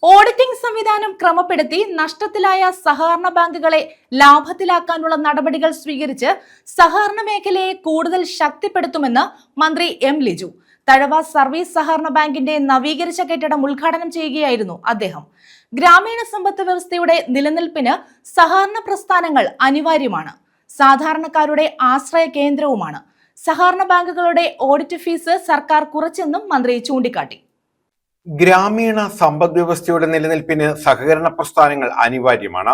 Auditing സംവിധാനം ക്രമപ്പെടുത്തി നഷ്ടത്തിലായ സഹകരണ ബാങ്കുകളെ ലാഭത്തിലാക്കാനുള്ള നടപടികൾ സ്വീകരിച്ച് സഹകരണ മേഖലയെ കൂടുതൽ ശക്തിപ്പെടുത്തുമെന്ന് മന്ത്രി എം ലിജു. തഴവ സർവീസ് സഹകരണ ബാങ്കിന്റെ നവീകരിച്ച കെട്ടിടം ഉദ്ഘാടനം ചെയ്യുകയായിരുന്നു അദ്ദേഹം. ഗ്രാമീണ സമ്പദ് വ്യവസ്ഥയുടെ നിലനിൽപ്പിന് സഹകരണ പ്രസ്ഥാനങ്ങൾ അനിവാര്യമാണ്. സാധാരണക്കാരുടെ ആശ്രയ കേന്ദ്രവുമാണ്. സഹകരണ ബാങ്കുകളുടെ ഓഡിറ്റ് ഫീസ് സർക്കാർ കുറച്ചെന്നും മന്ത്രി ചൂണ്ടിക്കാട്ടി. ഗ്രാമീണ സമ്പദ് വ്യവസ്ഥയുടെ നിലനിൽപ്പിന് സഹകരണ പ്രസ്ഥാനങ്ങൾ അനിവാര്യമാണ്.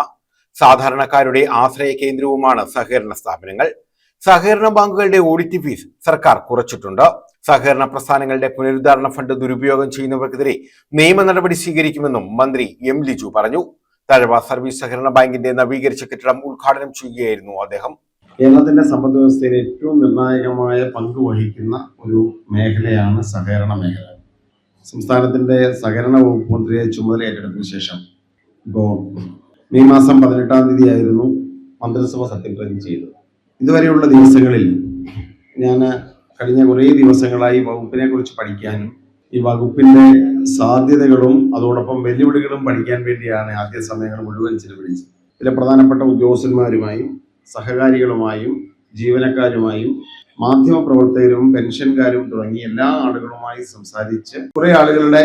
സാധാരണക്കാരുടെ ആശ്രയ കേന്ദ്രവുമാണ് സഹകരണ സ്ഥാപനങ്ങൾ. സഹകരണ ബാങ്കുകളുടെ ഓഡിറ്റ് ഫീസ് സർക്കാർ കുറച്ചിട്ടുണ്ട്. സഹകരണ പ്രസ്ഥാനങ്ങളുടെ പുനരുദ്ധാരണ ഫണ്ട് ദുരുപയോഗം ചെയ്യുന്നവർക്കെതിരെ നിയമ നടപടി സ്വീകരിക്കുമെന്നും മന്ത്രി എം ലിജു പറഞ്ഞു. തഴവ സർവീസ് സഹകരണ ബാങ്കിന്റെ നവീകരിച്ച കെട്ടിടം ഉദ്ഘാടനം ചെയ്യുകയായിരുന്നു അദ്ദേഹം. കേരളത്തിന്റെ സമ്പദ് വ്യവസ്ഥയിൽ ഏറ്റവും നിർണായകമായ പങ്ക് വഹിക്കുന്ന ഒരു മേഖലയാണ് സഹകരണ മേഖല. സംസ്ഥാനത്തിന്റെ സഹകരണ വകുപ്പ് മന്ത്രിയെ ചുമതല ഏറ്റെടുത്തതിനു ശേഷം ഇപ്പോൾ മെയ് മാസം 18-ാം തീയതി ആയിരുന്നു മന്ത്രിസഭ സത്യപ്രതിജ്ഞ ചെയ്തത്. ഇതുവരെയുള്ള ദിവസങ്ങളിൽ ഞാൻ കഴിഞ്ഞ കുറേ ദിവസങ്ങളായി വകുപ്പിനെ കുറിച്ച് പഠിക്കാനും ഈ വകുപ്പിന്റെ സാധ്യതകളും അതോടൊപ്പം വെല്ലുവിളികളും പഠിക്കാൻ വേണ്ടിയാണ് ആദ്യ സമയങ്ങൾ മുഴുവൻ ചിലവഴിച്ചത്. ചില പ്രധാനപ്പെട്ട ഉദ്യോഗസ്ഥന്മാരുമായും സഹകാരികളുമായും ജീവനക്കാരുമായും മാധ്യമപ്രവർത്തകരും പെൻഷൻകാരും തുടങ്ങി എല്ലാ ആളുകളുമായി സംസാരിച്ച് കുറെ ആളുകളുടെ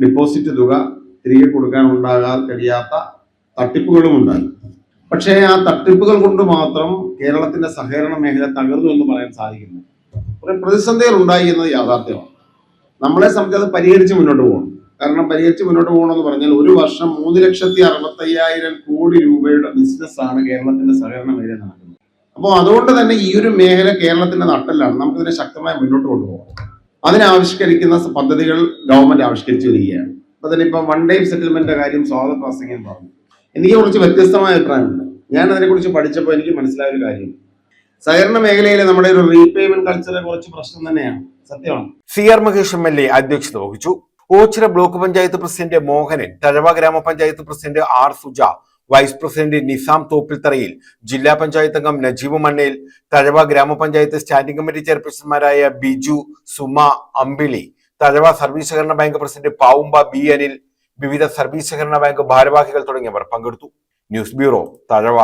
ഡിപ്പോസിറ്റ് തുക തിരികെ കൊടുക്കാൻ ഉണ്ടാകാൻ കഴിയാത്ത തട്ടിപ്പുകളും ഉണ്ടായി. പക്ഷേ ആ തട്ടിപ്പുകൾ കൊണ്ട് മാത്രം കേരളത്തിന്റെ സഹകരണ മേഖല തകർന്നു എന്ന് പറയാൻ സാധിക്കില്ല. കുറെ പ്രതിസന്ധികൾ ഉണ്ടായി എന്നത് യാഥാർത്ഥ്യമാണ്. നമ്മളെ സംബന്ധിച്ച് അത് പരിഹരിച്ച് മുന്നോട്ട് പോകണം. കാരണം പരിഹരിച്ച് മുന്നോട്ട് പോകണമെന്ന് പറഞ്ഞാൽ ഒരു വർഷം 3,65,000 കോടി രൂപയുടെ ബിസിനസ്സാണ് കേരളത്തിന്റെ സഹകരണ മേഖല നടക്കുന്നത്. അപ്പോൾ അതുകൊണ്ട് തന്നെ ഈ ഒരു മേഖല കേരളത്തിന്റെ നട്ടെല്ലാണ്. നമുക്കിതിനെ ശക്തമായി മുന്നോട്ട് കൊണ്ടുപോകാം. അതിനാവിഷ്കരിക്കുന്ന പദ്ധതികൾ ഗവൺമെന്റ് ആവിഷ്കരിച്ചു വരികയാണ്. അതിനിപ്പം വൺ ടൈം സെറ്റിൽമെന്റിന്റെ കാര്യം സ്വാഗത പ്രാസംഗികൻ പറഞ്ഞു. എനിക്ക് കുറച്ച് വ്യത്യസ്തമായ അഭിപ്രായമുണ്ട്. ഞാൻ അതിനെക്കുറിച്ച് പഠിച്ചപ്പോൾ എനിക്ക് മനസ്സിലായ ഒരു കാര്യം, സഹകരണ മേഖലയിലെ നമ്മുടെ ഒരു റീപേയ്മെന്റ് കൾച്ചറെ കുറച്ച് പ്രശ്നം തന്നെയാണ്. സത്യമാണ്. CR മഹേഷ് MLA അധ്യക്ഷത വഹിച്ചു. Ochira block panchayat president Mohanan, Thazhava grama panchayat president R Suja, vice president Nizam തോപ്പിൽത്തറയിൽ, ജില്ലാ പഞ്ചായത്ത് അംഗം നജീബ് മണ്ണേൽ, തഴവ ഗ്രാമപഞ്ചായത്ത് സ്റ്റാൻഡിംഗ് കമ്മിറ്റി ചെയർപേഴ്സൺമാരായ ബിജു, സുമ, അമ്പിളി, തഴവ സർവീസ് സഹകരണ bank president Pavumba B Anil, വിവിധ സർവീസ് സഹകരണ ബാങ്ക് ഭാരവാഹികൾ തുടങ്ങിയവർ പങ്കെടുത്തു. News bureau, Thazhava.